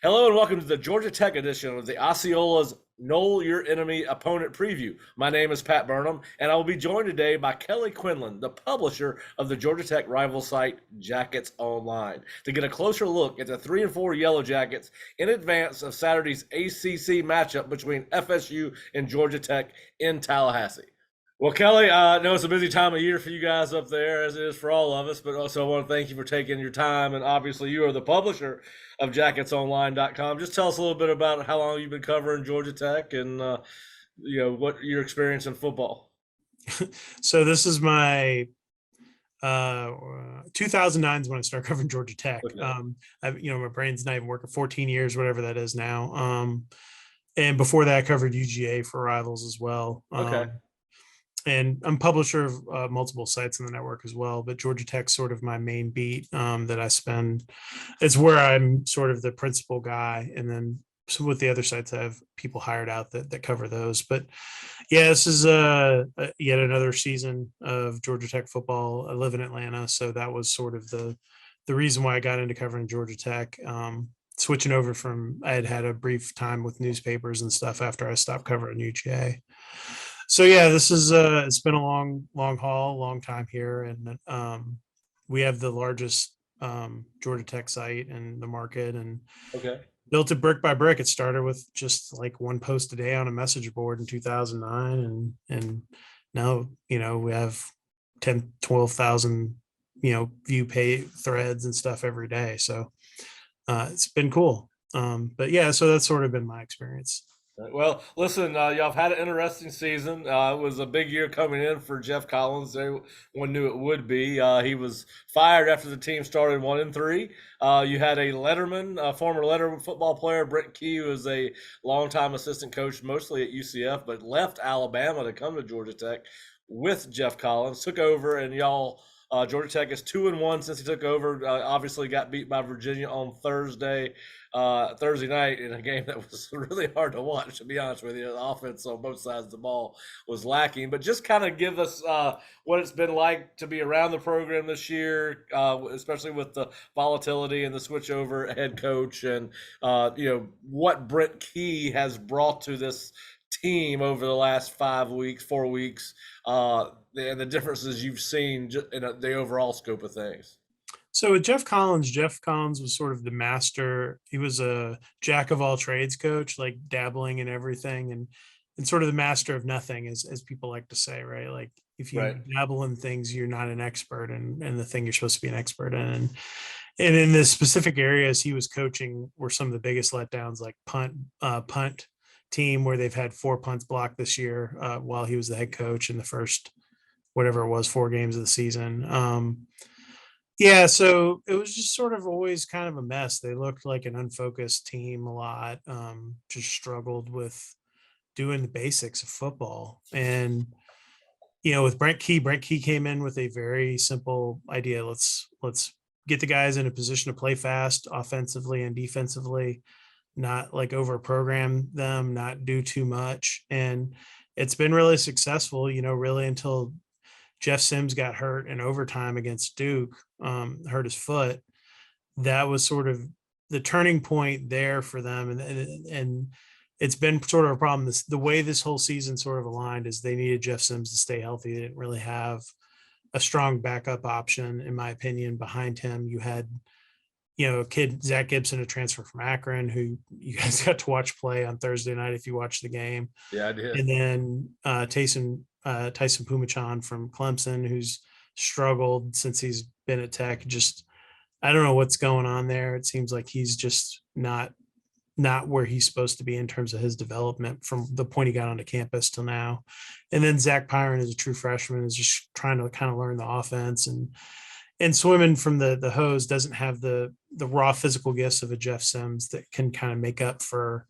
Hello and welcome to the Georgia Tech edition of the Osceola's Nole Your Enemy Opponent Preview. My name is Pat Burnham, and I will be joined today by Kelly Quinlan, the publisher of the Georgia Tech rival site Jackets Online, to get a closer look at the 3-4 Yellow Jackets in advance of Saturday's ACC matchup between FSU and Georgia Tech in Tallahassee. Well, Kelly, I know it's a busy time of year for you guys up there, as it is for all of us, but also I want to thank you for taking your time. And obviously, you are the publisher of jacketsonline.com. Just tell us a little bit about how long you've been covering Georgia Tech and, what your experience in football. So this is my 2009 is when I started covering Georgia Tech. Okay. My brain's not even working. 14 years, whatever that is now. And before that, I covered UGA for Rivals as well. Okay. And I'm publisher of multiple sites in the network as well. But Georgia Tech's sort of my main beat that I spend. It's where I'm sort of the principal guy, and then so with the other sites, I have people hired out that cover those. But yeah, this is yet another season of Georgia Tech football. I live in Atlanta, so that was sort of the reason why I got into covering Georgia Tech. Switching over from, I had a brief time with newspapers and stuff after I stopped covering UGA. So yeah, this is it's been a long haul, long time here, and we have the largest Georgia Tech site in the market, and Okay. built it brick by brick. It started with just like one post a day on a message board in 2009, and now we have 10 12,000 view pay threads and stuff every day. So it's been cool. But yeah, so that's sort of been my experience. Well, listen, y'all have had an interesting season. It was a big year coming in for Jeff Collins. Everyone knew it would be. He was fired after the team started 1-3. You had a former Letterman football player, Brent Key, who was a longtime assistant coach, mostly at UCF, but left Alabama to come to Georgia Tech with Jeff Collins. Took over, and y'all. Georgia Tech is 2-1 since he took over. Obviously, got beat by Virginia on Thursday night in a game that was really hard to watch. To be honest with you, the offense on both sides of the ball was lacking. But just kind of give us what it's been like to be around the program this year, especially with the volatility and the switch over head coach, and what Brent Key has brought to this team over the last 4 weeks, and the differences you've seen in the overall scope of things. So with Jeff Collins was sort of the master. He was a jack of all trades coach, like dabbling in everything, and sort of the master of nothing, as people like to say, right? Like if you Right. dabble in things, you're not an expert in the thing you're supposed to be an expert in. And in the specific areas he was coaching were some of the biggest letdowns, like punt team, where they've had 4 punts blocked this year while he was the head coach in the first, whatever it was, 4 games of the season. Yeah, so it was just sort of always kind of a mess. They looked like an unfocused team a lot, just struggled with doing the basics of football. And, with Brent Key came in with a very simple idea. Let's get the guys in a position to play fast offensively and defensively, not like over program them, not do too much. And it's been really successful, really until Jeff Sims got hurt in overtime against Duke, hurt his foot. That was sort of the turning point there for them. And it's been sort of a problem. The way this whole season sort of aligned is they needed Jeff Sims to stay healthy. They didn't really have a strong backup option, in my opinion, behind him. You had, a kid, Zach Gibson, a transfer from Akron, who you guys got to watch play on Thursday night if you watched the game. Yeah, I did. And then Tyson Pumachan from Clemson, who's struggled since he's been at Tech. Just, I don't know what's going on there. It seems like he's just not where he's supposed to be in terms of his development from the point he got onto campus till now. And then Zach Pyron, is a true freshman, is just trying to kind of learn the offense, and swimming from the hose, doesn't have the raw physical gifts of a Jeff Sims that can kind of make up for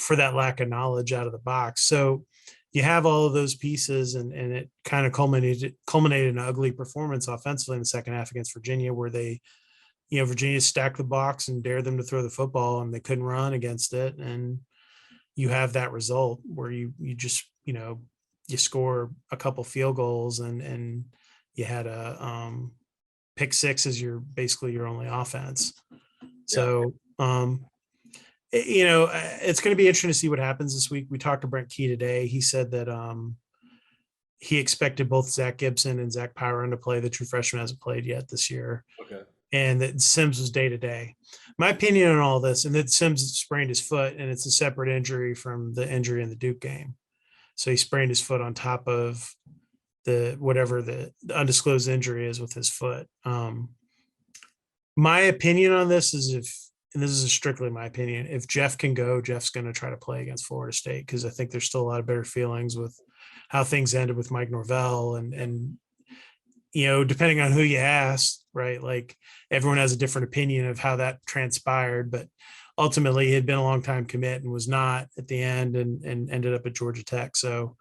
that lack of knowledge out of the box. So you have all of those pieces, and it kind of culminated in an ugly performance offensively in the second half against Virginia, where they, Virginia stacked the box and dared them to throw the football, and they couldn't run against it. And you have that result where you just, you score a couple field goals, and you had a pick six as basically your only offense. So It's going to be interesting to see what happens this week. We talked to Brent Key today. He said that he expected both Zach Gibson and Zach Power to play. The true freshman hasn't played yet this year. Okay. And that Sims was day to day. My opinion on all this, and that Sims sprained his foot, and it's a separate injury from the injury in the Duke game. So he sprained his foot on top of whatever the undisclosed injury is with his foot. My opinion on this is and this is strictly my opinion, if Jeff can go, Jeff's going to try to play against Florida State, because I think there's still a lot of better feelings with how things ended with Mike Norvell and depending on who you ask, right? Like everyone has a different opinion of how that transpired, but ultimately he had been a long time commit and was not at the end and ended up at Georgia Tech. So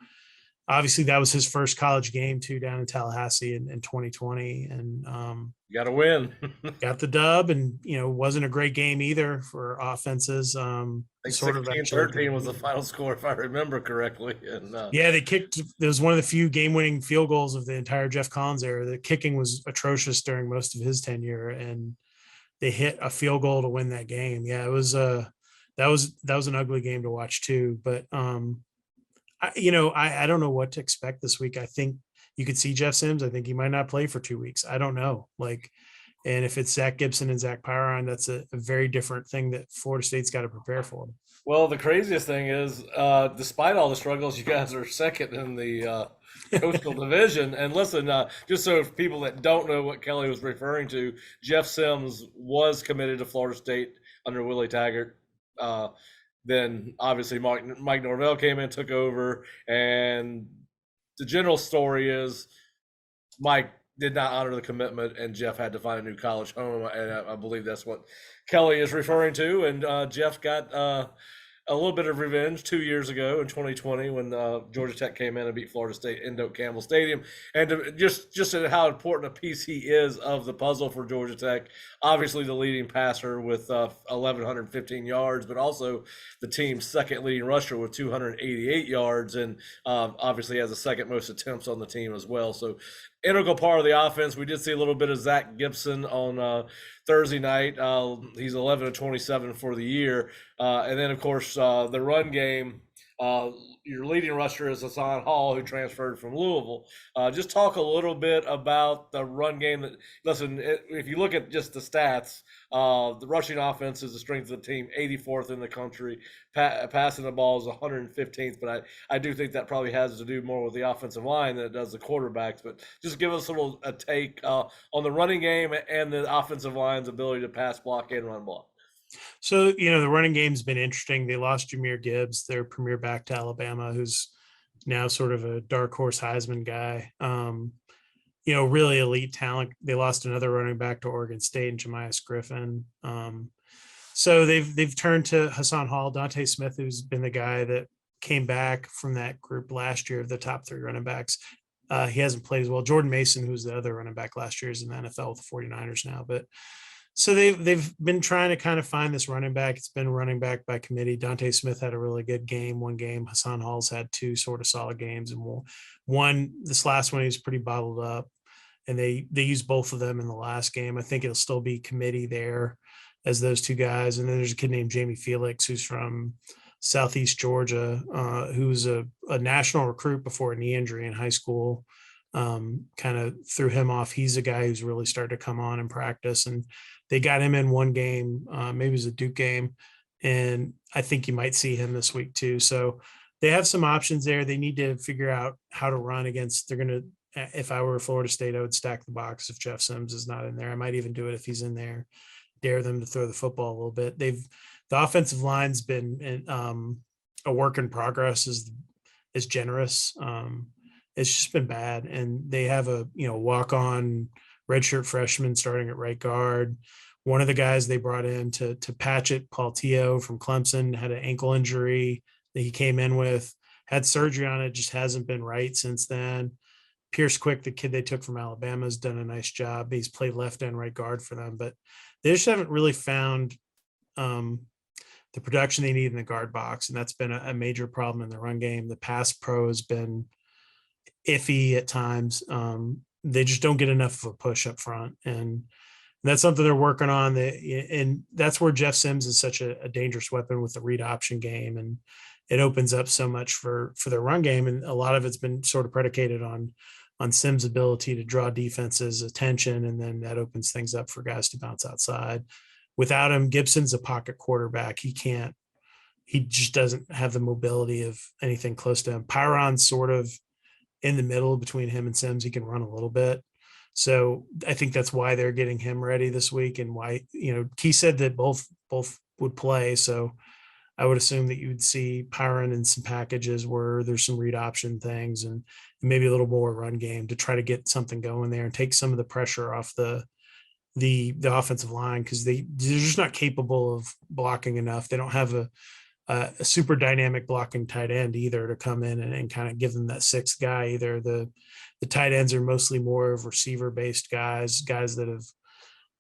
obviously that was his first college game too, down in Tallahassee in 2020. And You got to win. got the dub, and wasn't a great game either for offenses. I think Sort of 16-13 was the final score, if I remember correctly. And yeah, they kicked. It was one of the few game-winning field goals of the entire Jeff Collins era. The kicking was atrocious during most of his tenure, and they hit a field goal to win that game. Yeah, it was that was an ugly game to watch too. But I don't know what to expect this week. I think you could see Jeff Sims. I think he might not play for 2 weeks. I don't know. And if it's Zach Gibson and Zach Power, that's a very different thing that Florida State's got to prepare for. well, the craziest thing is, despite all the struggles, you guys are second in the Coastal Division. And listen, just so if people that don't know what Kelly was referring to, Jeff Sims was committed to Florida State under Willie Taggart. Then obviously Mike Norvell came in, took over, and the general story is Mike did not honor the commitment, and Jeff had to find a new college home, and I believe that's what Kelly is referring to. And Jeff got a little bit of revenge 2 years ago in 2020 when Georgia Tech came in and beat Florida State in Doak Campbell Stadium, and just how important a piece he is of the puzzle for Georgia Tech. Obviously, the leading passer with 1,115 yards, but also the team's second leading rusher with 288 yards, and obviously has the second most attempts on the team as well. So integral part of the offense. We did see a little bit of Zach Gibson on Thursday night. He's 11-27 for the year. And then, of course, the run game, your leading rusher is Hassan Hall, who transferred from Louisville. Just talk a little bit about the run game. Listen, if you look at just the stats, the rushing offense is the strength of the team, 84th in the country. Passing the ball is 115th, but I do think that probably has to do more with the offensive line than it does the quarterbacks. But just give us a take on the running game and the offensive line's ability to pass block and run block. So, the running game's been interesting. They lost Jahmyr Gibbs, their premier back to Alabama, who's now sort of a dark horse Heisman guy. Really elite talent. They lost another running back to Oregon State and Jemias Griffin. So they've turned to Hassan Hall, Dante Smith, who's been the guy that came back from that group last year of the top three running backs. He hasn't played as well. Jordan Mason, who's the other running back last year, is in the NFL with the 49ers now. But so they've been trying to kind of find this running back. It's been running back by committee. Dante Smith had a really good game, one game. Hassan Hall's had two sort of solid games, and this last one he was pretty bottled up. And they used both of them in the last game. I think it'll still be committee there as those two guys. And then there's a kid named Jamie Felix, who's from Southeast Georgia, who's a national recruit before a knee injury in high school. Kind of threw him off. He's a guy who's really started to come on in practice, and they got him in one game, maybe it was a Duke game, and I think you might see him this week too. So they have some options there. They need to figure out how to run against. They're going to, if I were Florida State, I would stack the box if Jeff Sims is not in there. I might even do it if he's in there. Dare them to throw the football a little bit. The offensive line's been a work in progress. Is generous. It's just been bad, and they have a walk-on redshirt freshman starting at right guard. One of the guys they brought in to patch it, Paul Teo from Clemson, had an ankle injury that he came in with, had surgery on it, just hasn't been right since then. Pierce Quick, the kid they took from Alabama, has done a nice job. He's played left and right guard for them, but they just haven't really found the production they need in the guard box, and that's been a major problem in the run game. The pass pro has been iffy at times. They just don't get enough of a push up front, and that's something they're working on. And that's where Jeff Sims is such a dangerous weapon with the read option game, and it opens up so much for their run game. And a lot of it's been sort of predicated on Sims' ability to draw defenses' attention, and then that opens things up for guys to bounce outside. Without him, Gibson's a pocket quarterback. He just doesn't have the mobility of anything close to him. Pyron's sort of in the middle between him and Sims. He can run a little bit. So I think that's why they're getting him ready this week, and why, Key said that both would play. So I would assume that you would see Pyron in some packages where there's some read option things and maybe a little more run game to try to get something going there and take some of the pressure off the offensive line, because they're just not capable of blocking enough. They don't have a super dynamic blocking tight end either to come in and kind of give them that sixth guy either. The tight ends are mostly more of receiver based guys that have,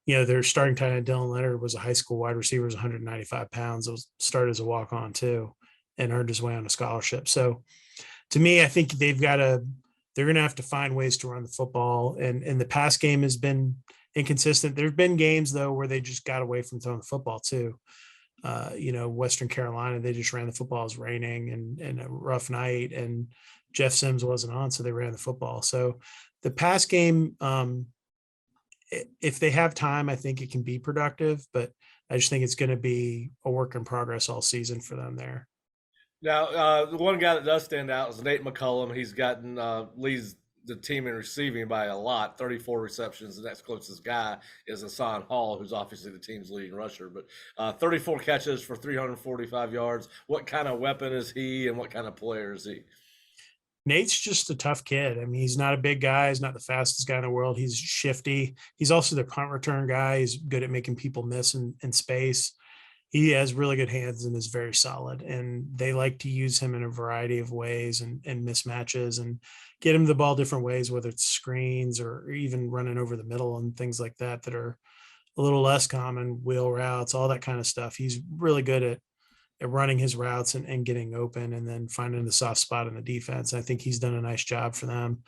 their starting tight end Dylan Leonard was a high school wide receiver, was 195 pounds. It was started as a walk on too, and earned his way on a scholarship. So to me, I think they're going to have to find ways to run the football, and the pass game has been inconsistent. There've been games though where they just got away from throwing the football too. Western Carolina, they just ran the football. It was raining and a rough night, and Jeff Sims wasn't on, so they ran the football. So the pass game, if they have time, I think it can be productive, but I just think it's going to be a work in progress all season for them there. Now, the one guy that does stand out is Nate McCullum. He's gotten leads the team in receiving by a lot, 34 receptions. The next closest guy is Hassan Hall, who's obviously the team's leading rusher. But 34 catches for 345 yards. What kind of weapon is he, and what kind of player is he? Nate's just a tough kid. I mean, he's not a big guy. He's not the fastest guy in the world. He's shifty. He's also the punt return guy. He's good at making people miss in space. He has really good hands and is very solid. And they like to use him in a variety of ways and mismatches and get him the ball different ways, whether it's screens or even running over the middle and things like that are a little less common, wheel routes, all that kind of stuff. He's really good at running his routes and getting open and then finding the soft spot in the defense. I think he's done a nice job for them.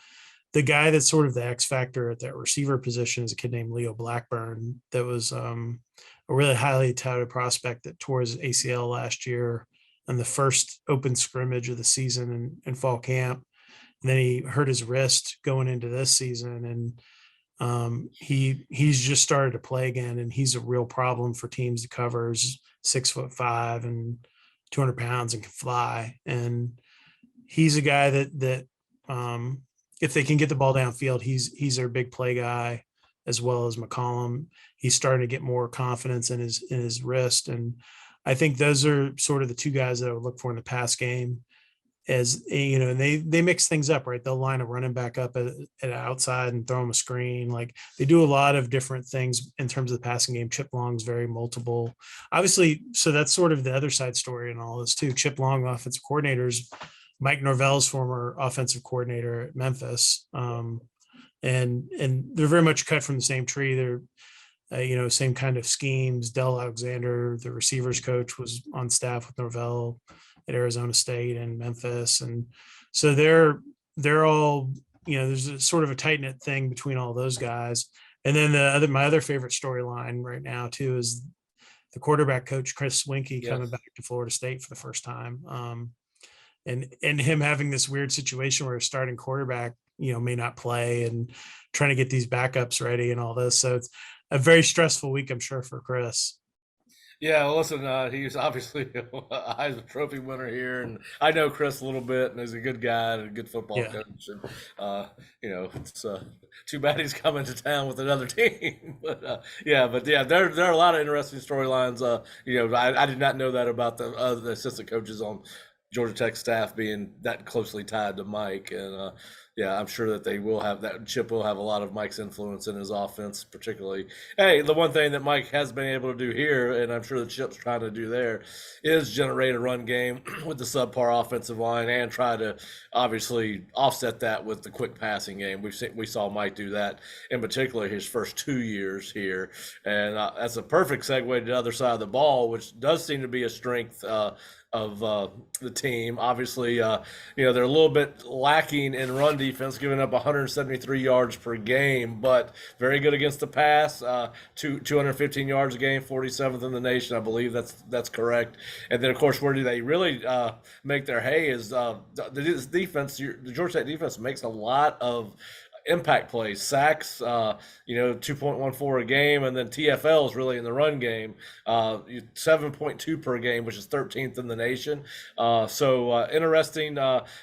The guy that's sort of the X factor at that receiver position is a kid named Leo Blackburn that was a really highly touted prospect that tore his ACL last year in the first open scrimmage of the season in fall camp. And then he hurt his wrist going into this season, and he's just started to play again, and he's a real problem for teams to cover. He's 6'5" and 200 pounds and can fly. And he's a guy that if they can get the ball downfield, he's their big play guy, as well as McCollum. He's starting to get more confidence in his wrist. And I think those are sort of the two guys that I would look for in the pass game. As and they mix things up, right? They'll line a running back up at outside and throw him a screen. Like, they do a lot of different things in terms of the passing game. Chip Long's very multiple, obviously. So that's sort of the other side story in all this too. Chip Long, offensive coordinators, Mike Norvell's former offensive coordinator at Memphis. And they're very much cut from the same tree. They're same kind of schemes. Dell Alexander, the receivers coach, was on staff with Norvell at Arizona State and Memphis. And so they're all, there's a sort of a tight knit thing between all those guys. And then my other favorite storyline right now too is the quarterback coach, Chris Swinkie, coming back to Florida State for the first time. And him having this weird situation where a starting quarterback, may not play, and trying to get these backups ready and all this. So it's a very stressful week, I'm sure, for Chris. Yeah, well, listen, he's obviously a Heisman Trophy winner here, and I know Chris a little bit, and he's a good guy and a good football coach. And it's too bad he's coming to town with another team. But there are a lot of interesting storylines. I did not know that about the assistant coaches on Georgia Tech staff being that closely tied to Mike, and I'm sure that they will have that. Chip will have a lot of Mike's influence in his offense, particularly. Hey, the one thing that Mike has been able to do here, and I'm sure the Chip's trying to do there, is generate a run game with the subpar offensive line and try to obviously offset that with the quick passing game. We saw Mike do that in particular his first 2 years here, and that's a perfect segue to the other side of the ball, which does seem to be a strength of the team. Obviously, they're a little bit lacking in run defense, giving up 173 yards per game, but very good against the pass. 215 yards a game, 47th in the nation, I believe that's correct. And then, of course, where do they really make their hay is this defense. The Georgia Tech defense makes a lot of impact plays, sacks, 2.14 a game, and then TFLs really in the run game, 7.2 per game, which is 13th in the nation. Interesting.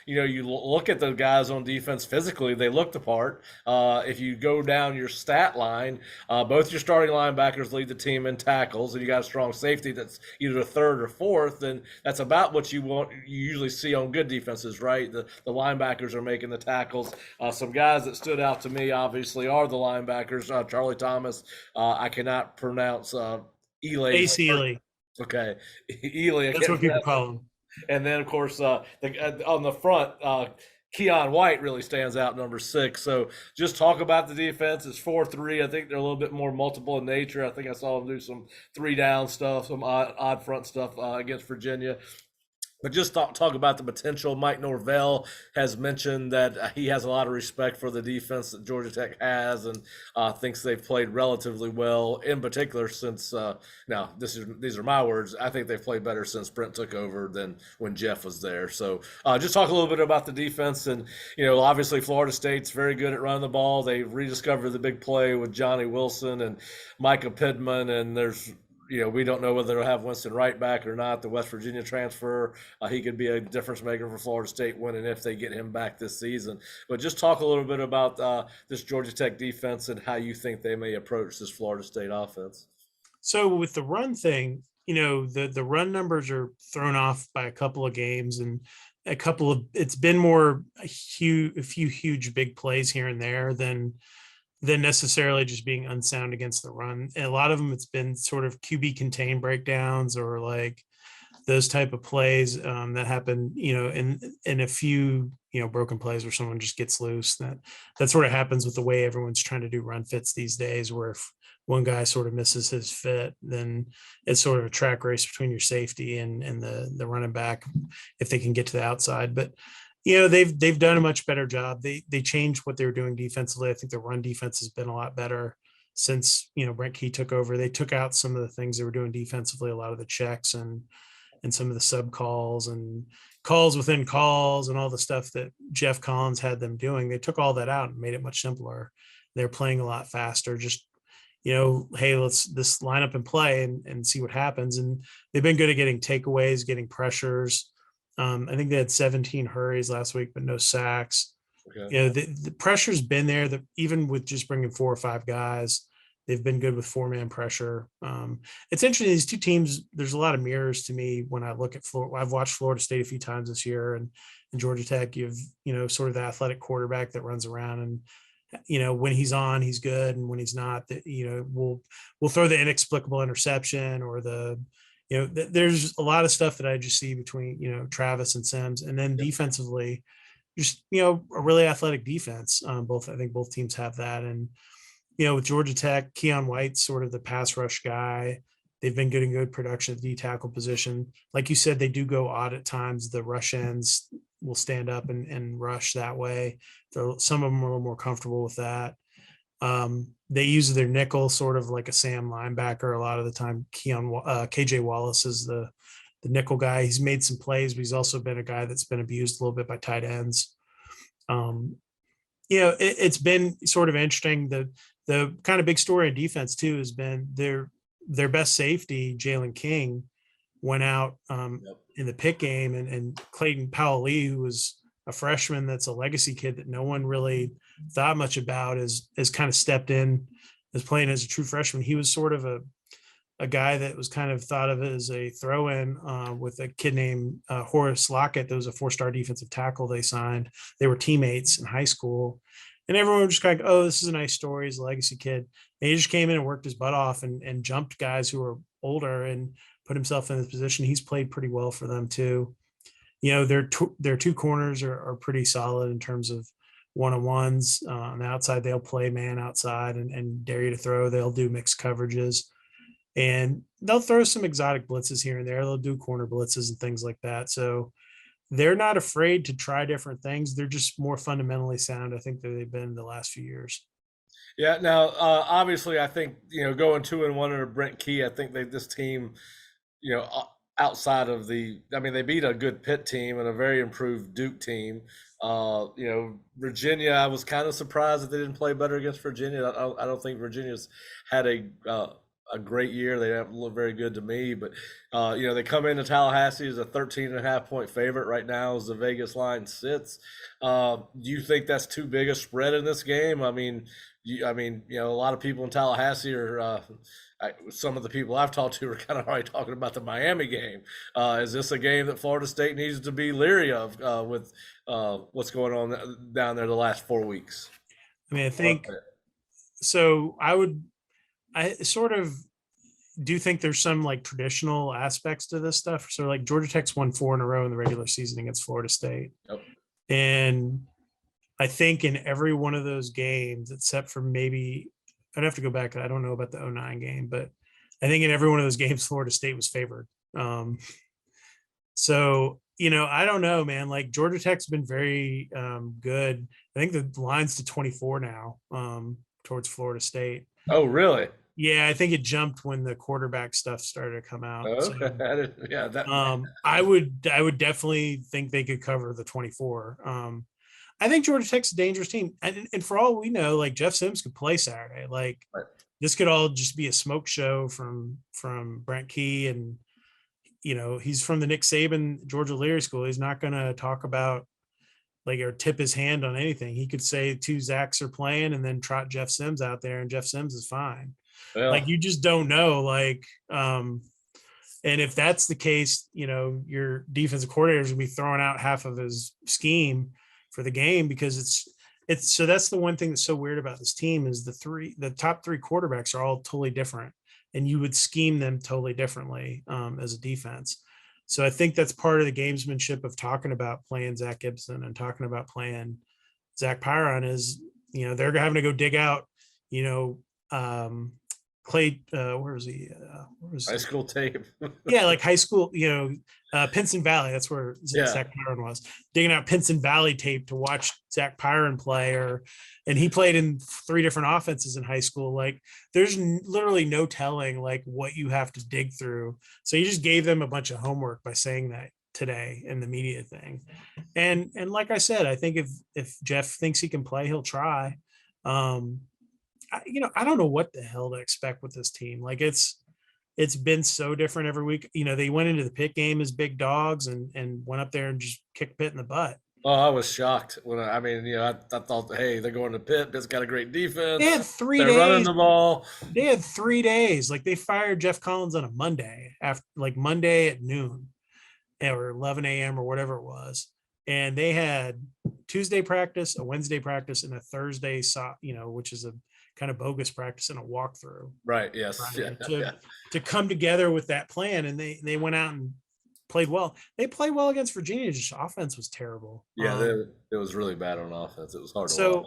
You look at the guys on defense physically; they look the part. If you go down your stat line, both your starting linebackers lead the team in tackles, and you got a strong safety that's either third or fourth, and that's about what you usually see on good defenses, right? The linebackers are making the tackles. Some guys that stood out to me, obviously, are the linebackers. Charlie Thomas. I cannot pronounce Ely. Ace Ely. Okay, Ely. That's what people call him. And then, of course, on the front, Keon White really stands out, number 6. So just talk about the defense. It's 4-3. I think they're a little bit more multiple in nature. I think I saw them do some 3-down stuff, some odd front stuff against Virginia. But just talk about the potential. Mike Norvell has mentioned that he has a lot of respect for the defense that Georgia Tech has, and thinks they've played relatively well. In particular, since now these are my words, I think they've played better since Brent took over than when Jeff was there. So just talk a little bit about the defense, and obviously Florida State's very good at running the ball. They've rediscovered the big play with Johnny Wilson and Micah Pittman, and there's we don't know whether they'll have Winston Wright back or not. The West Virginia transfer, he could be a difference maker for Florida State when and if they get him back this season. But just talk a little bit about this Georgia Tech defense and how you think they may approach this Florida State offense. So with the run thing, the run numbers are thrown off by a couple of games, and it's been more a few huge big plays here and there than necessarily just being unsound against the run. And a lot of them, it's been sort of QB contained breakdowns or like those type of plays that happen, in a few, broken plays where someone just gets loose. That sort of happens with the way everyone's trying to do run fits these days, where if one guy sort of misses his fit, then it's sort of a track race between your safety and the running back if they can get to the outside. But they've done a much better job. They changed what they were doing defensively. I think the run defense has been a lot better since Brent Key took over. They took out some of the things they were doing defensively, a lot of the checks and some of the sub calls and calls within calls and all the stuff that Jeff Collins had them doing. They took all that out and made it much simpler. They're playing a lot faster. Just hey, let's this line up and play and see what happens. And they've been good at getting takeaways, getting pressures. I think they had 17 hurries last week, but no sacks. Okay. The pressure's been there. Even with just bringing 4 or 5 guys, they've been good with 4-man pressure. It's interesting. These two teams, there's a lot of mirrors to me when I look at Florida. I've watched Florida State a few times this year, and Georgia Tech, you have, sort of the athletic quarterback that runs around, and when he's on, he's good, and when he's not, we'll throw the inexplicable interception or there's a lot of stuff that I just see between, Travis and Sims, and then defensively, just, a really athletic defense. I think both teams have that. And, with Georgia Tech, Keon White's sort of the pass rush guy. They've been getting good production at the D tackle position. Like you said, they do go odd at times. The rush ends will stand up and rush that way. Some of them are a little more comfortable with that. They use their nickel sort of like a Sam linebacker a lot of the time. KJ Wallace is the nickel guy. He's made some plays, but he's also been a guy that's been abused a little bit by tight ends. It's been sort of interesting. The kind of big story in defense too has been their best safety, Jalen King, went out in the Pitt game, and Clayton Powell-Lee, who was a freshman that's a legacy kid that no one really thought much about, is kind of stepped in as playing as a true freshman. He was sort of a guy that was kind of thought of as a throw-in with a kid named Horace Lockett. That was a 4-star defensive tackle they signed. They were teammates in high school. And everyone was just kind of, oh, this is a nice story. He's a legacy kid. And he just came in and worked his butt off and jumped guys who were older and put himself in this position. He's played pretty well for them too. Their 2 corners are pretty solid in terms of one-on-ones. On the outside, they'll play man outside and dare you to throw. They'll do mixed coverages. And they'll throw some exotic blitzes here and there. They'll do corner blitzes and things like that. So they're not afraid to try different things. They're just more fundamentally sound, I think, than they've been the last few years. Yeah. Now, obviously, I think going 2-1 under Brent Key. I think this team, outside of I mean, they beat a good Pitt team and a very improved Duke team. Virginia, I was kind of surprised that they didn't play better against Virginia. I don't think Virginia's had a great year. They haven't looked very good to me, but they come into Tallahassee as a 13.5 point favorite right now as the Vegas line sits. Do you think that's too big a spread in this game? I mean, a lot of people in Tallahassee are. Some of the people I've talked to are kind of already talking about the Miami game. Is this a game that Florida State needs to be leery of with what's going on down there the last 4 weeks? I mean, I think so. I sort of do think there's some like traditional aspects to this stuff. So like Georgia Tech's won 4 in a row in the regular season against Florida State. Yep. And I think in every one of those games, except for maybe I'd have to go back. I don't know about the 09 game, but I think in every one of those games, Florida State was favored. So, I don't know, man. Like Georgia Tech's been very good. I think the line's to 24 now towards Florida State. Oh, really? Yeah, I think it jumped when the quarterback stuff started to come out. Okay. So, Yeah. I would definitely think they could cover the 24. I think Georgia Tech's a dangerous team, and for all we know, like Jeff Sims could play Saturday. Like Right. This could all just be a smoke show from Brent Key, and he's from the Nick Saban Georgia Leary School. He's not going to talk about or tip his hand on anything. He could say 2 Zachs are playing and then trot Jeff Sims out there, and Jeff Sims is fine. Well, Like you just don't know. And if that's the case, your defensive coordinator is going to be throwing out half of his scheme for the game because it's so that's the one thing that's so weird about this team is the top 3 quarterbacks are all totally different, and you would scheme them totally differently as a defense. So I think that's part of the gamesmanship of talking about playing Zach Gibson and talking about playing Zach Pyron is, they're having to go dig out, Clay, where was he? high school tape. Yeah, like high school, Pinson Valley. That's where Zach Pyron was digging out Pinson Valley tape to watch Zach Pyron play, and he played in 3 different offenses in high school. Like, there's literally no telling like what you have to dig through. So you just gave them a bunch of homework by saying that today in the media thing. And like I said, I think if Jeff thinks he can play, he'll try. I don't know what the hell to expect with this team. Like it's been so different every week. They went into the Pitt game as big dogs and went up there and just kicked Pitt in the butt. Oh, I was shocked when I thought, hey, they're going to Pitt. Pitt's got a great defense. They had 3 They're days. running the ball. They had 3 days. Like they fired Jeff Collins on a Monday Monday at noon or 11 a.m. or whatever it was. And they had Tuesday practice, a Wednesday practice, and a Thursday, which is a kind of bogus practice and a walkthrough. Right. Yes. To come together with that plan, and they went out and played well. They played well against Virginia. Just offense was terrible. Yeah, it was really bad on offense. It was hard to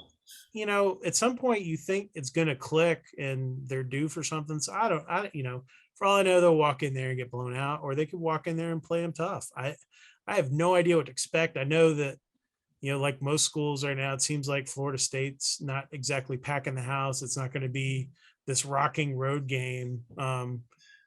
watch. At some point you think it's going to click and they're due for something. So for all I know, they'll walk in there and get blown out, or they could walk in there and play them tough. I have no idea what to expect. I know that, like most schools right now, it seems like Florida State's not exactly packing the house. It's not going to be this rocking road game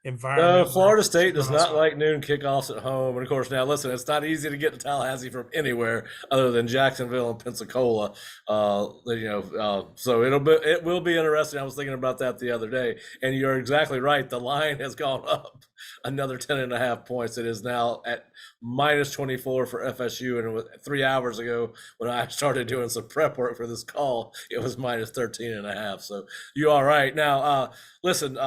environment. No, Florida State does not like noon kickoffs at home. And of course, now listen, it's not easy to get to Tallahassee from anywhere other than Jacksonville and Pensacola. So it will be interesting. I was thinking about that the other day, and you're exactly right. The line has gone up another 10.5 points. It is now at -24 for FSU, and 3 hours ago when I started doing some prep work for this call, it was -13.5. So you are right. Now, listen,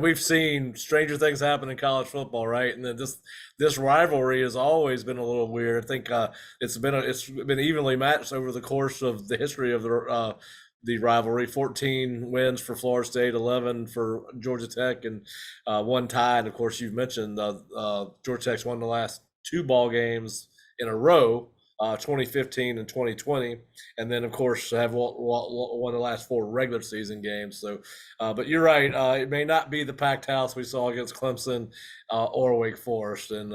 we've seen stranger things happen in college football, right? And then this rivalry has always been a little weird. I think it's been evenly matched over the course of the history of the rivalry. 14 wins for Florida State, 11 for Georgia Tech, and 1 tie. And of course, you've mentioned Georgia Tech's won the last 2 ball games in a row. 2015 and 2020, and then of course have won the last 4 regular season games. So, but you're right. It may not be the packed house we saw against Clemson or Wake Forest, and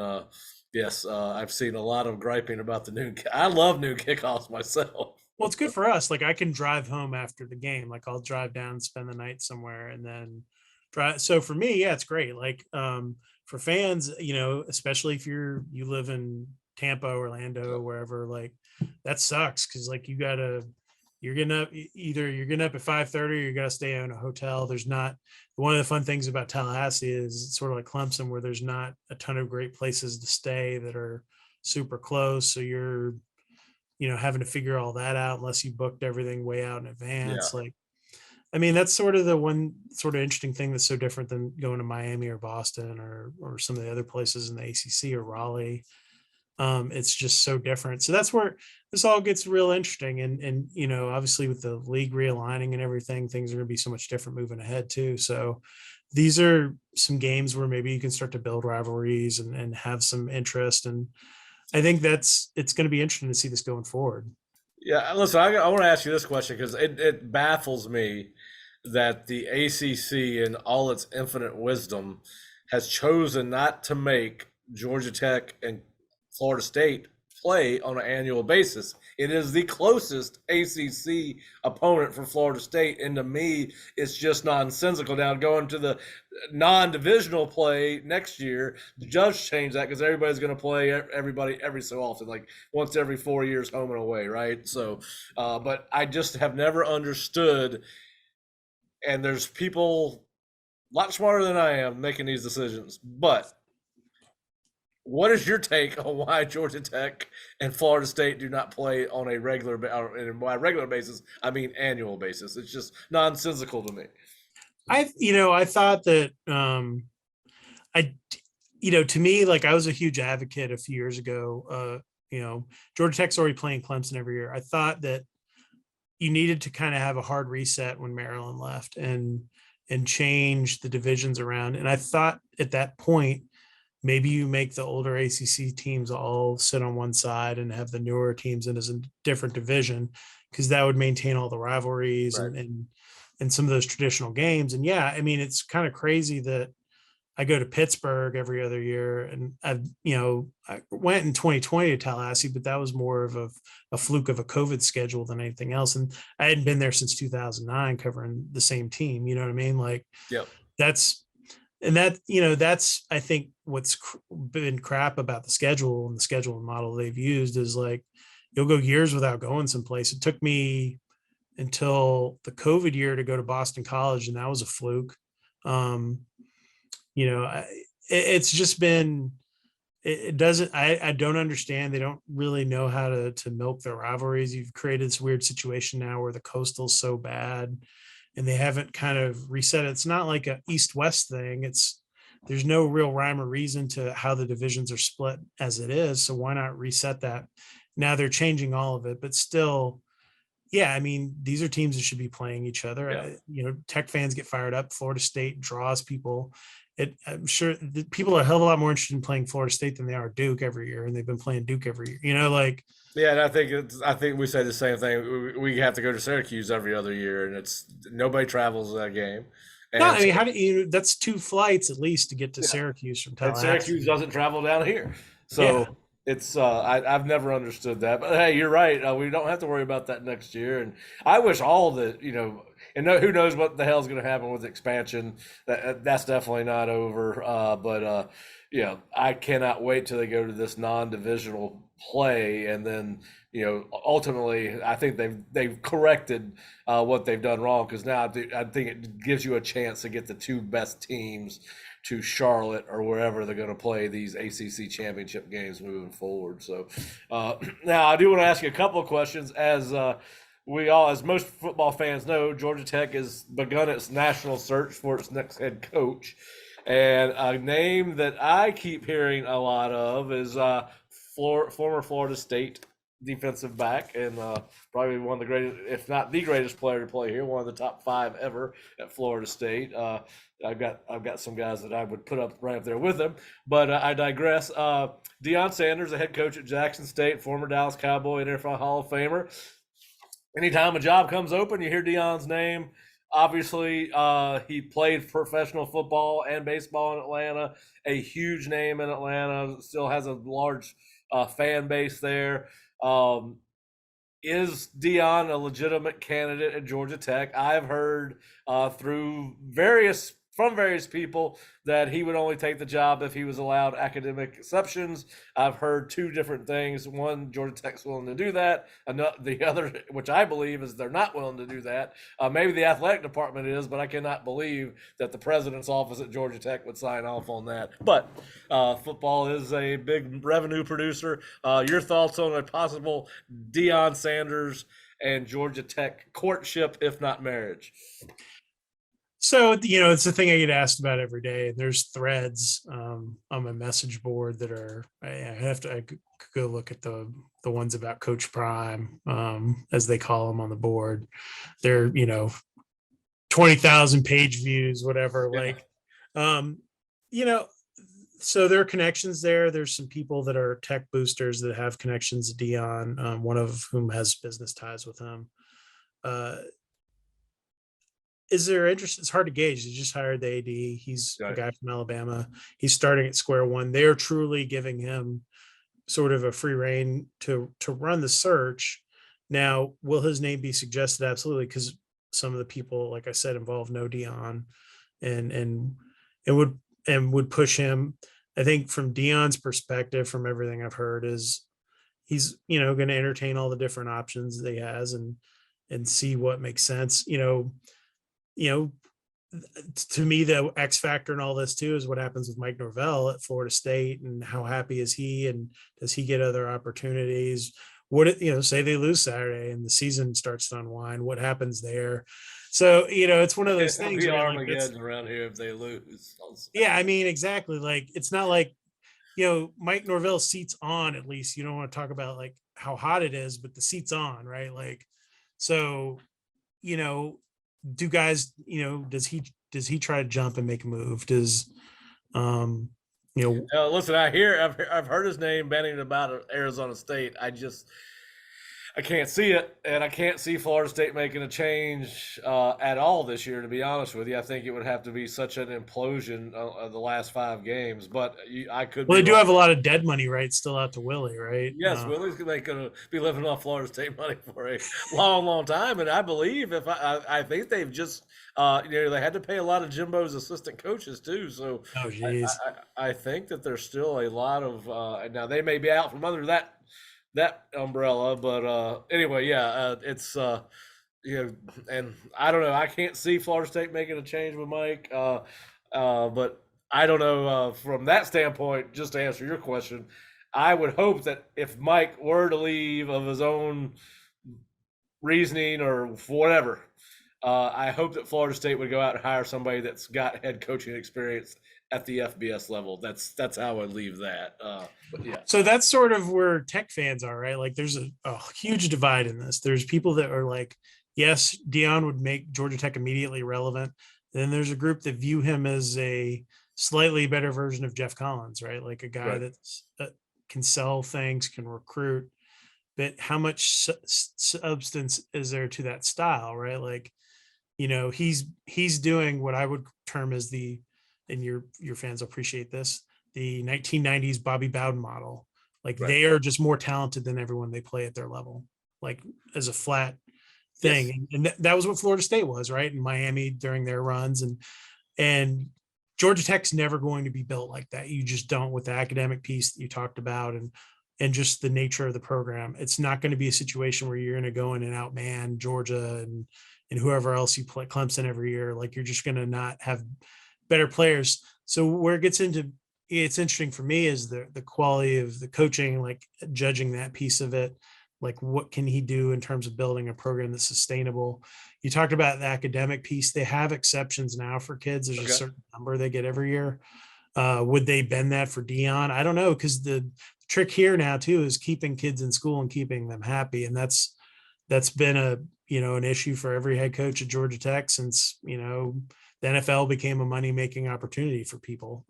Yes, I've seen a lot of griping about the noon. I love noon kickoffs myself. Well, it's good for us. Like I can drive home after the game. Like I'll drive down, spend the night somewhere, and then drive. So for me, yeah, it's great. Like for fans, especially if you live in Tampa, Orlando, wherever, like that sucks because like you're getting up either you're getting up at 5:30 or you got to stay in a hotel. There's not one of the fun things about Tallahassee is it's sort of like Clemson where there's not a ton of great places to stay that are super close. So you're having to figure all that out unless you booked everything way out in Yeah. advance. Like, I mean, that's sort of the one sort of interesting thing that's so different than going to Miami or Boston or some of the other places in the ACC or Raleigh. It's just so different. So that's where this all gets real interesting. And obviously with the league realigning and everything, things are going to be so much different moving ahead too. So these are some games where maybe you can start to build rivalries and have some interest. And I think it's going to be interesting to see this going forward. Yeah, listen, I want to ask you this question because it baffles me that the ACC, in all its infinite wisdom, has chosen not to make Georgia Tech and Florida State play on an annual basis. It is the closest ACC opponent for Florida State, and to me, it's just nonsensical. Now going to the non-divisional play next year, the judge changed that because everybody's going to play everybody every so often, like once every 4 years, home and away, right? So, but I just have never understood, and there's people a lot smarter than I am making these decisions, but what is your take on why Georgia Tech and Florida State do not play on a regular, and by regular basis, I mean annual basis? It's just nonsensical to me. I thought that I to me, like I was a huge advocate a few years ago. Georgia Tech's already playing Clemson every year. I thought that you needed to kind of have a hard reset when Maryland left and change the divisions around. And I thought at that point, maybe you make the older ACC teams all sit on one side and have the newer teams in as a different division, because that would maintain all the rivalries Right. and some of those traditional games. And yeah, I mean, it's kind of crazy that I go to Pittsburgh every other year, and I went in 2020 to Tallahassee, but that was more of a fluke of a COVID schedule than anything else. And I hadn't been there since 2009 covering the same team. You know what I mean? Like Yep. that's, and that's, I think what's been crap about the schedule and the scheduling model they've used is like, you'll go years without going someplace. It took me until the COVID year to go to Boston College, and that was a fluke. Um, it's just been it doesn't I don't understand. They don't really know how to milk their rivalries. You've created this weird situation now where the coastal's so bad and they haven't kind of reset it. It's not like a east-west thing. There's no real rhyme or reason to how the divisions are split as it is, so why not reset that? Now they're changing all of it, but still, yeah, I mean, these are teams that should be playing each other. Yeah. Tech fans get fired up. Florida State draws people. I'm sure people are a hell of a lot more interested in playing Florida State than they are Duke every year, and they've been playing Duke every year. Yeah, and I think we say the same thing. We have to go to Syracuse every other year, and it's nobody travels that game. No, And I mean, so, how do you? That's 2 flights at least to get to yeah, Syracuse from and Syracuse Tallahassee. doesn't travel down here, Yeah, so it's I've never understood that. But hey, you're right. We don't have to worry about that next year, and I wish all the and who knows what the hell's going to happen with expansion. That's definitely not over. But I cannot wait till they go to this non-divisional play, and then ultimately, I think they've corrected what they've done wrong, because now I think it gives you a chance to get the two best teams to Charlotte or wherever they're going to play these ACC championship games moving forward. So now I do want to ask you a couple of questions. As most football fans know, Georgia Tech has begun its national search for its next head coach. And a name that I keep hearing a lot of is former Florida State defensive back, and probably one of the greatest, if not the greatest player to play here, one of the top 5 ever at Florida State. I've got some guys that I would put up right up there with him, but I digress. Deion Sanders, the head coach at Jackson State, former Dallas Cowboy and NFL Hall of Famer. Anytime a job comes open, you hear Deion's name. obviously, he played professional football and baseball in Atlanta. A huge name in Atlanta. Still has a large fan base there. Um, is Dion a legitimate candidate at Georgia Tech? I've heard through various people that he would only take the job if he was allowed academic exceptions. I've heard two different things. One, Georgia Tech's willing to do that. The other, which I believe, is they're not willing to do that. Maybe the athletic department is, but I cannot believe that the president's office at Georgia Tech would sign off on that. But football is a big revenue producer. Your thoughts on a possible Deion Sanders and Georgia Tech courtship, if not marriage? So, it's the thing I get asked about every day. And there's threads on my message board that are, I could go look at the ones about Coach Prime, as they call them on the board. They're, 20,000 page views, whatever. Yeah. Like, you know, so there are connections there. There's some people that are tech boosters that have connections to Dion, one of whom has business ties with him. Is there interest? It's hard to gauge. He just hired the AD. He's a guy from Alabama. He's starting at square one. They're truly giving him sort of a free reign to run the search. Now, will his name be suggested? Absolutely, because some of the people, like I said, involved know Dion, and it would push him. I think from Dion's perspective, from everything I've heard, is he's going to entertain all the different options that he has and see what makes sense. To me, the X factor in all this too is what happens with Mike Norvell at Florida State, and how happy is he, and does he get other opportunities? Say they lose Saturday and the season starts to unwind, what happens there? So, it's one of those things. Be Armageddon around here if they lose. Yeah, I mean, exactly. Like, it's not like, Mike Norvell seats on, at least. You don't want to talk about like how hot it is, but the seat's on, right? Like, so, do guys, does he try to jump and make a move? Listen, I've heard his name bandied about at Arizona State. I can't see it, and I can't see Florida State making a change at all this year. To be honest with you, I think it would have to be such an implosion of the last 5 games. But I could. Well, they do have a lot of dead money, right? Still out to Willie, right? Yes, Willie's going to be living off Florida State money for a long, long time, and I believe I think they've just they had to pay a lot of Jimbo's assistant coaches too. So I think that there's still a lot of now they may be out from under that umbrella, but anyway, it's and I don't know. I can't see Florida State making a change with Mike, but I don't know from that standpoint. Just to answer your question, I would hope that if Mike were to leave of his own reasoning or whatever, I hope that Florida State would go out and hire somebody that's got head coaching experience at the FBS level. That's how I leave that. But yeah. So that's sort of where Tech fans are, right? Like, there's a huge divide in this. There's people that are like, yes, Dion would make Georgia Tech immediately relevant. Then there's a group that view him as a slightly better version of Jeff Collins, right? Like a guy that can sell things, can recruit. But how much substance is there to that style, right? Like, he's doing what I would term as and your fans appreciate this, the 1990s Bobby Bowden model. Like, they are just more talented than everyone they play at their level, like as a flat thing. Yes. And that was what Florida State was, right? In Miami during their runs. And Georgia Tech's never going to be built like that. You just don't, with the academic piece that you talked about and just the nature of the program. It's not going to be a situation where you're going to go in and outman Georgia and whoever else you play, Clemson, every year. Like, you're just going to not have better players. So where it gets into, it's interesting for me is the quality of the coaching, like judging that piece of it. Like, what can he do in terms of building a program that's sustainable? You talked about the academic piece. They have exceptions now for kids. There's a certain number they get every year. Would they bend that for Dion? I don't know, because the trick here now too is keeping kids in school and keeping them happy, and that's been an issue for every head coach at Georgia Tech since the NFL became a money-making opportunity for people.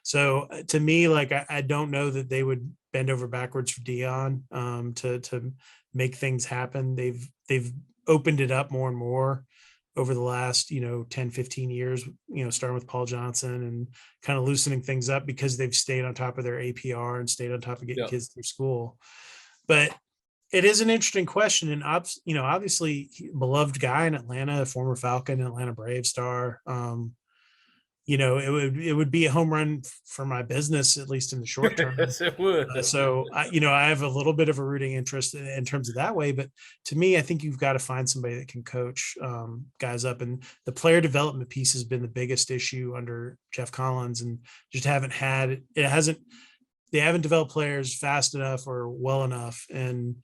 So to me, like, I don't know that they would bend over backwards for Dion to make things happen. They've opened it up more and more over the last, 10, 15 years, starting with Paul Johnson and kind of loosening things up because they've stayed on top of their APR and stayed on top of getting Yeah. kids through school. But it is an interesting question. And, obviously beloved guy in Atlanta, a former Falcon, Atlanta Brave star. It would be a home run for my business, at least in the short term. Yes, it would. So I have a little bit of a rooting interest in terms of that way, but to me, I think you've got to find somebody that can coach guys up, and the player development piece has been the biggest issue under Jeff Collins, and just they haven't developed players fast enough or well enough, and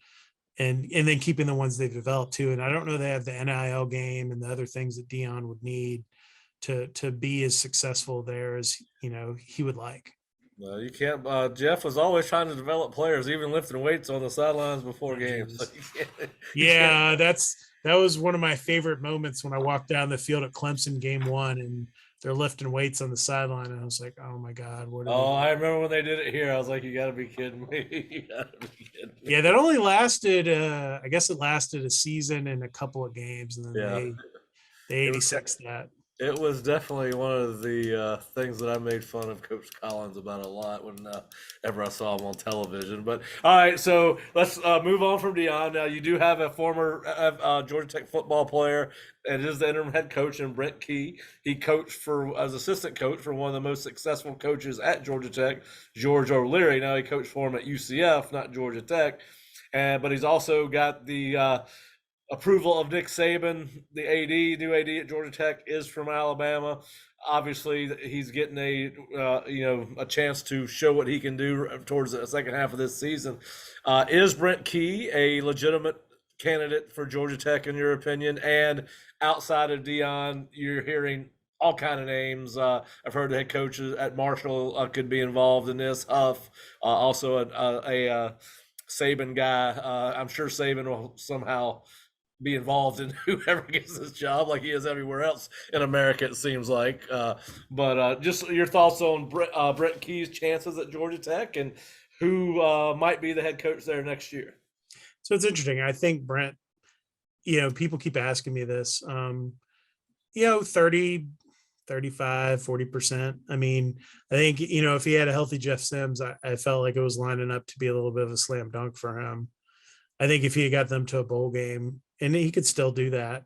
then keeping the ones they've developed too. And I don't know they have the NIL game and the other things that Dion would need to be as successful there as he would like. No, you can't. Jeff was always trying to develop players, even lifting weights on the sidelines before Oh, games. So Jesus. you can't. Yeah, that was one of my favorite moments when I walked down the field at Clemson game 1 and they're lifting weights on the sideline, and I was like, oh my God, what are they Oh, doing? I remember when they did it here. I was like, "You got to be kidding me! You got to be kidding me!" Yeah, that only lasted I guess it lasted a season and a couple of games, and then Yeah, they it was. 86 that. It was definitely one of the things that I made fun of Coach Collins about a lot whenever I saw him on television. But all right, so let's move on from Dion. Now, you do have a former Georgia Tech football player, and it is the interim head coach in Brent Key. He coached as assistant coach for one of the most successful coaches at Georgia Tech, George O'Leary. Now he coached for him at UCF, not Georgia Tech, but he's also got the approval of Nick Saban, the new AD at Georgia Tech, is from Alabama. Obviously, he's getting a chance to show what he can do towards the second half of this season. Is Brent Key a legitimate candidate for Georgia Tech in your opinion? And outside of Dion, you're hearing all kind of names. I've heard the head coaches at Marshall could be involved in this. Huff, also a Saban guy. I'm sure Saban will somehow be involved in whoever gets this job, like he is everywhere else in America, it seems like. But just your thoughts on Brent Key's chances at Georgia Tech and who might be the head coach there next year. So it's interesting. I think Brent, people keep asking me this, 30, 35, 40%. I mean, I think, if he had a healthy Jeff Sims, I felt like it was lining up to be a little bit of a slam dunk for him. I think if he had got them to a bowl game, and he could still do that.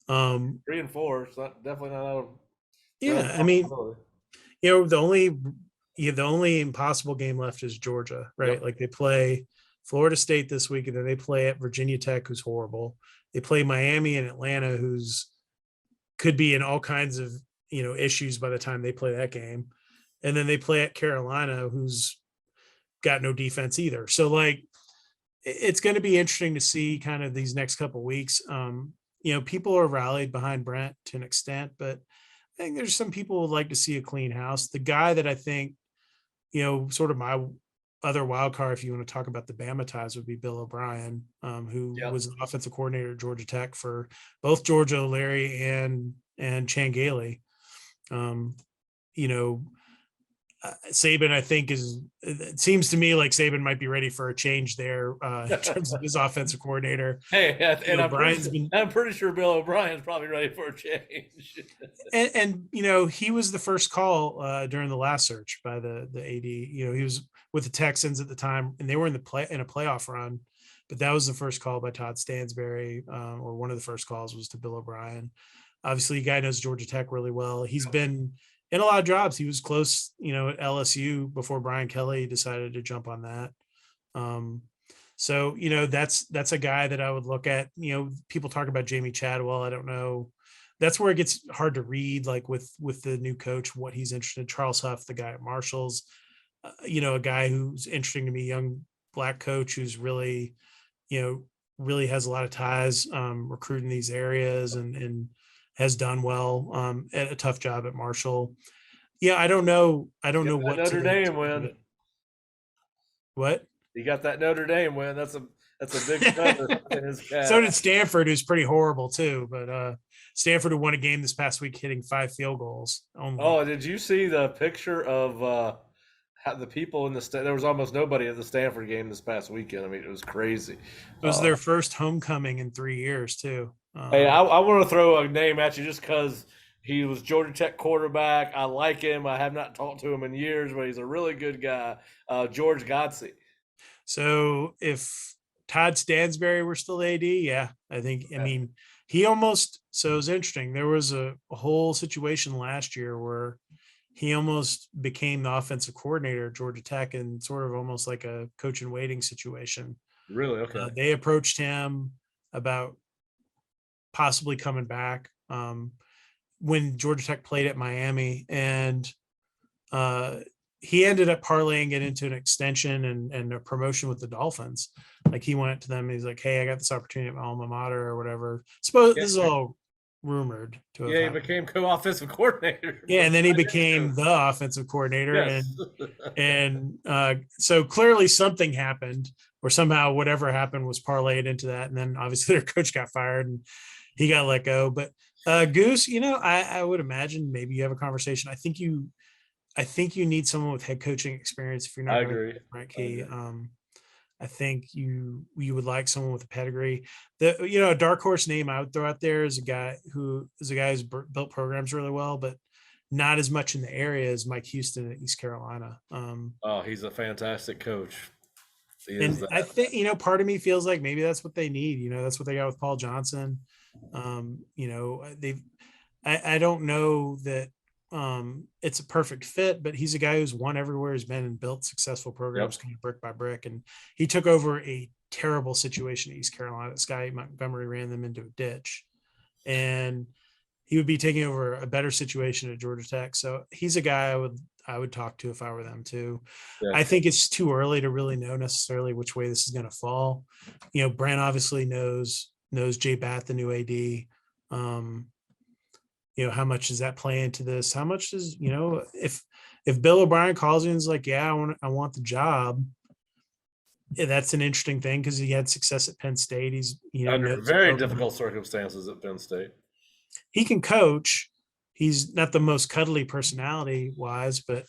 3-4, so definitely not out of Yeah, I mean, the only impossible game left is Georgia, right? Yep. Like they play Florida State this week, and then they play at Virginia Tech, who's horrible. They play Miami and Atlanta, who's could be in all kinds of issues by the time they play that game, and then they play at Carolina, who's got no defense either. So like, it's going to be interesting to see kind of these next couple of weeks. People are rallied behind Brent to an extent, but I think there's some people who would like to see a clean house. The guy that I think, sort of my other wild card, if you want to talk about the Bama ties, would be Bill O'Brien, who was an offensive coordinator at Georgia Tech for both Georgia O'Leary and Chan Gailey. Saban, I think, it seems to me like Saban might be ready for a change there in terms of his offensive coordinator. Hey, and I'm pretty sure Bill O'Brien's probably ready for a change. and he was the first call during the last search by the AD. He was with the Texans at the time, and they were in a playoff run, but that was the first call by Todd Stansbury, or one of the first calls was to Bill O'Brien. Obviously, the guy knows Georgia Tech really well. He's been in a lot of jobs. He was close, at LSU before Brian Kelly decided to jump on that. So, that's a guy that I would look at. People talk about Jamie Chadwell. I don't know. That's where it gets hard to read, like with the new coach, what he's interested in. Charles Huff, the guy at Marshall's, a guy who's interesting to me, young black coach who's really, really has a lot of ties, recruiting these areas and has done well at a tough job at Marshall. Yeah, I don't know. I don't know what Notre Dame win. What? You got that Notre Dame win. That's a big feather in his cap. So did Stanford, who's pretty horrible too. But Stanford, who won a game this past week, hitting 5 field goals only. Oh, did you see the picture of how the people in there was almost nobody at the Stanford game this past weekend. I mean, it was crazy. It was their first homecoming in 3 years too. Hey, I want to throw a name at you just because he was Georgia Tech quarterback. I like him. I have not talked to him in years, but he's a really good guy. George Godsey. So if Todd Stansberry were still AD, yeah, I think. I Yeah, mean, he almost. So it was interesting. There was a whole situation last year where he almost became the offensive coordinator at Georgia Tech, and sort of almost like a coach in waiting situation. really? Okay. They approached him about possibly coming back when Georgia Tech played at Miami, and uh, he ended up parlaying it into an extension and a promotion with the Dolphins. Like he went to them, he's like, "Hey, I got this opportunity at my alma mater or whatever." Suppose Yeah, this is all rumored to have yeah, he happened. became co-offensive coordinator Yeah, for and then he 5 years ago. became the offensive coordinator, Yes. and so clearly something happened, or somehow whatever happened was parlayed into that, and then obviously their coach got fired and he got let go. But Goose, I would imagine maybe you have a conversation. I think you need someone with head coaching experience if you're not I going to agree. get Brent I Key. agree. I think you would like someone with a pedigree. A dark horse name I would throw out there is a guy who's built programs really well, but not as much in the area as Mike Houston at East Carolina. Oh, he's a fantastic coach. He is And I that. think part of me feels like maybe that's what they need. That's what they got with Paul Johnson. They've I don't know that it's a perfect fit, but he's a guy who's won everywhere he's been and built successful programs Yep. kind of brick by brick. And he took over a terrible situation at East Carolina. Scotty Montgomery ran them into a ditch. And he would be taking over a better situation at Georgia Tech. So he's a guy I would talk to if I were them too. Yeah. I think it's too early to really know necessarily which way this is going to fall. Brand obviously knows Jay Batt, the new AD. Um, how much does that play into this? How much does if Bill O'Brien calls you and is like, yeah, I want the job. Yeah, that's an interesting thing because he had success at Penn State. He's Under knows very program. difficult circumstances at Penn State. He can coach. He's not the most cuddly personality wise, but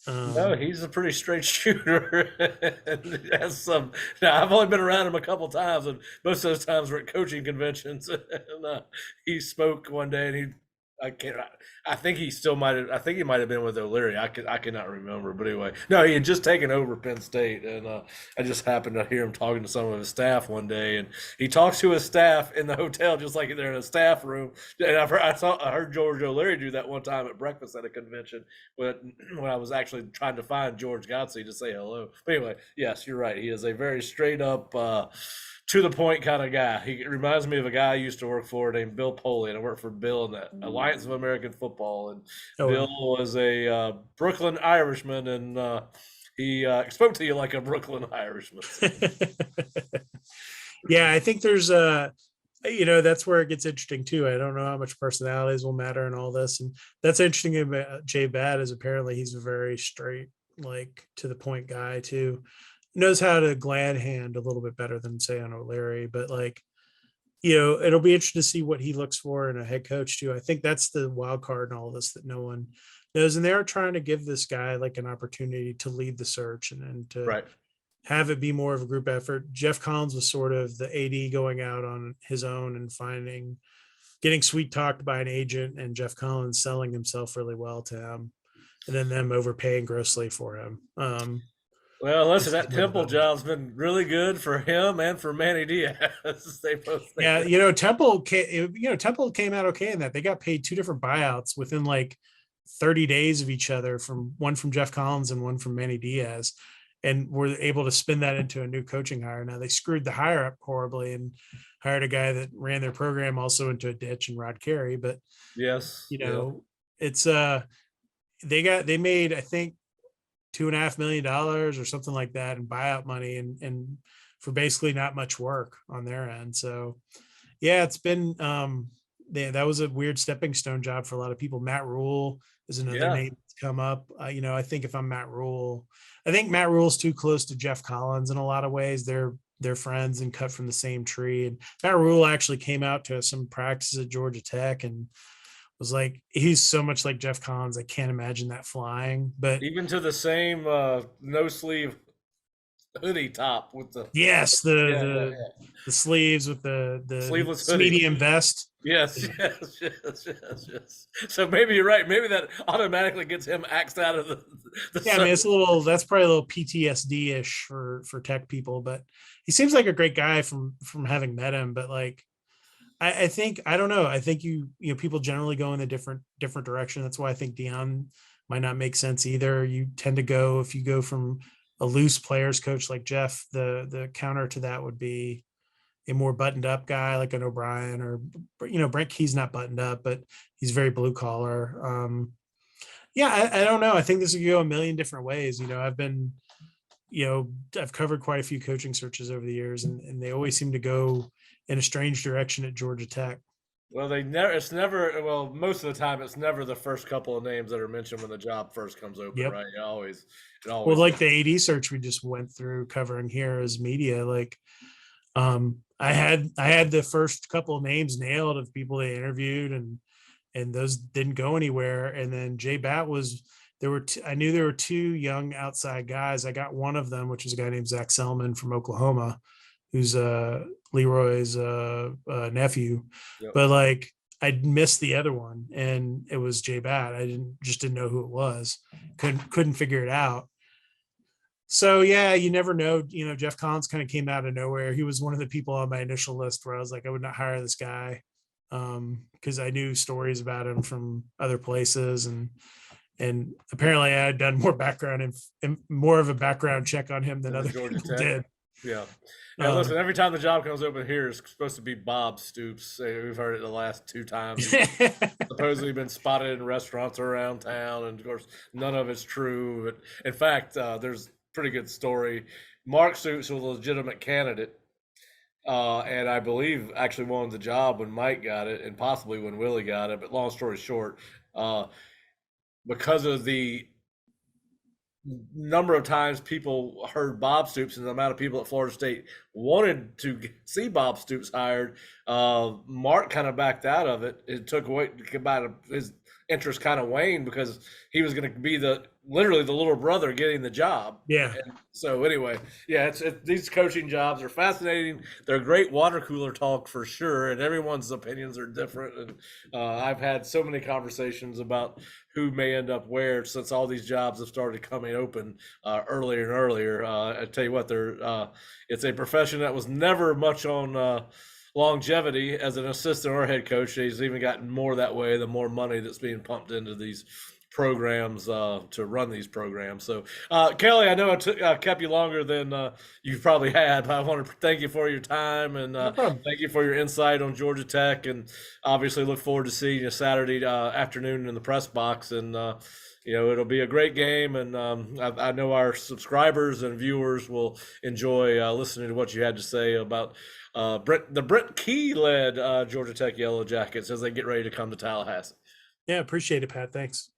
No, he's a pretty straight shooter. And he has some. Now, I've only been around him a couple times, and most of those times we're at coaching conventions. And he spoke one day, and I can't. I think he still might have. I think he might have been with O'Leary. I cannot remember, but anyway, no, he had just taken over Penn State, and I just happened to hear him talking to some of his staff one day, and he talks to his staff in the hotel just like they're in a staff room. And I heard George O'Leary do that one time at breakfast at a convention when I was actually trying to find George Godsey to say hello. But anyway, yes, you're right. He is a very straight up, to the point kind of guy. He reminds me of a guy I used to work for named Bill Poley, and I worked for Bill in the Alliance of American Football. And oh Bill well. was a Brooklyn Irishman, and he spoke to you like a Brooklyn Irishman. So. Yeah, I think there's that's where it gets interesting too. I don't know how much personalities will matter in all this, and that's interesting about Jay Bad is apparently he's a very straight, like to the point guy too. Knows how to glad hand a little bit better than say on O'Leary, but like it'll be interesting to see what he looks for in a head coach too. I think that's the wild card in all this that no one knows, and they're trying to give this guy like an opportunity to lead the search and to Right. have it be more of a group effort. Jeff Collins was sort of the AD going out on his own and getting sweet talked by an agent, and Jeff Collins selling himself really well to him, and then them overpaying grossly for him. Well, listen, This is that more Temple development. job's been really good for him and for Manny Diaz. They Yeah, Temple came out okay in that they got paid two different buyouts within like 30 days of each other, from one from Jeff Collins and one from Manny Diaz, and were able to spin that into a new coaching hire. Now they screwed the hire up horribly and hired a guy that ran their program also into a ditch and Rod Carey. But yes, you yeah. know, it's they made I think $2.5 million or something like that in buyout money and for basically not much work on their end. So yeah, it's been that was a weird stepping stone job for a lot of people. Matt Rule is another Yeah. name that's come up. I think if I'm Matt Rule, I think Matt Rule's too close to Jeff Collins in a lot of ways. They're friends and cut from the same tree. And Matt Rule actually came out to some practices at Georgia Tech and was like, he's so much like Jeff Collins. I can't imagine that flying. But Even to the same no sleeve hoodie top with the Yes, yeah, yeah, yeah. the sleeves with the Sleeveless hoodie. medium vest. Yes, Yeah. yes. So maybe you're right. Maybe that automatically gets him axed out of the Yeah, I mean, service. that's probably a little PTSD ish for tech people, but he seems like a great guy from having met him. But like, I think I don't know. I think people generally go in a different direction. That's why I think Dion might not make sense either. You tend to go if you go from a loose players coach like Jeff. The counter to that would be a more buttoned up guy like an O'Brien or Brent Key's not buttoned up, but he's very blue collar. Yeah, I don't know. I think this could go a million different ways. I've covered quite a few coaching searches over the years, and they always seem to go in a strange direction at Georgia Tech. Well, they never. It's never. Well, most of the time, it's never the first couple of names that are mentioned when the job first comes open, Yep. right? It Well, always. like the AD search we just went through covering here as media, like I had the first couple of names nailed of people they interviewed, and those didn't go anywhere. And then Jay Bat was I knew there were two young outside guys. I got one of them, which was a guy named Zach Selman from Oklahoma, who's Leroy's nephew. Yep. But like I missed the other one, and it was Jay Bat. I didn't know who it was. Couldn't figure it out. So yeah, you never know. Jeff Collins kind of came out of nowhere. He was one of the people on my initial list where I was like, I would not hire this guy because I knew stories about him from other places, and apparently I had done more background and more of a background check on him than other Georgia people Tech. did. Yeah. Yeah, listen, every time the job comes open here, it's supposed to be Bob Stoops. We've heard it the last 2 times. Supposedly been spotted in restaurants around town, and of course, none of it's true. But in fact, there's a pretty good story. Mark Stoops was a legitimate candidate, and I believe actually won the job when Mike got it, and possibly when Willie got it. But long story short, because of the number of times people heard Bob Stoops and the amount of people at Florida State wanted to see Bob Stoops hired, Mark kind of backed out of it. It took away about his interest kind of waned because he was going to be literally the little brother getting the job. Yeah. And so anyway, yeah, these coaching jobs are fascinating. They're great water cooler talk for sure, and everyone's opinions are different. And I've had so many conversations about who may end up where since all these jobs have started coming open earlier and earlier. I tell you what, it's a profession that was never much on longevity as an assistant or head coach. He's even gotten more that way, the more money that's being pumped into these programs to run these programs. So, Kelly, I know I kept you longer than you probably had, but I want to thank you for your time and thank you for your insight on Georgia Tech, and obviously look forward to seeing you Saturday afternoon in the press box. And it'll be a great game, and I know our subscribers and viewers will enjoy listening to what you had to say about the Brent Key led Georgia Tech Yellow Jackets as they get ready to come to Tallahassee. Yeah, appreciate it, Pat. Thanks.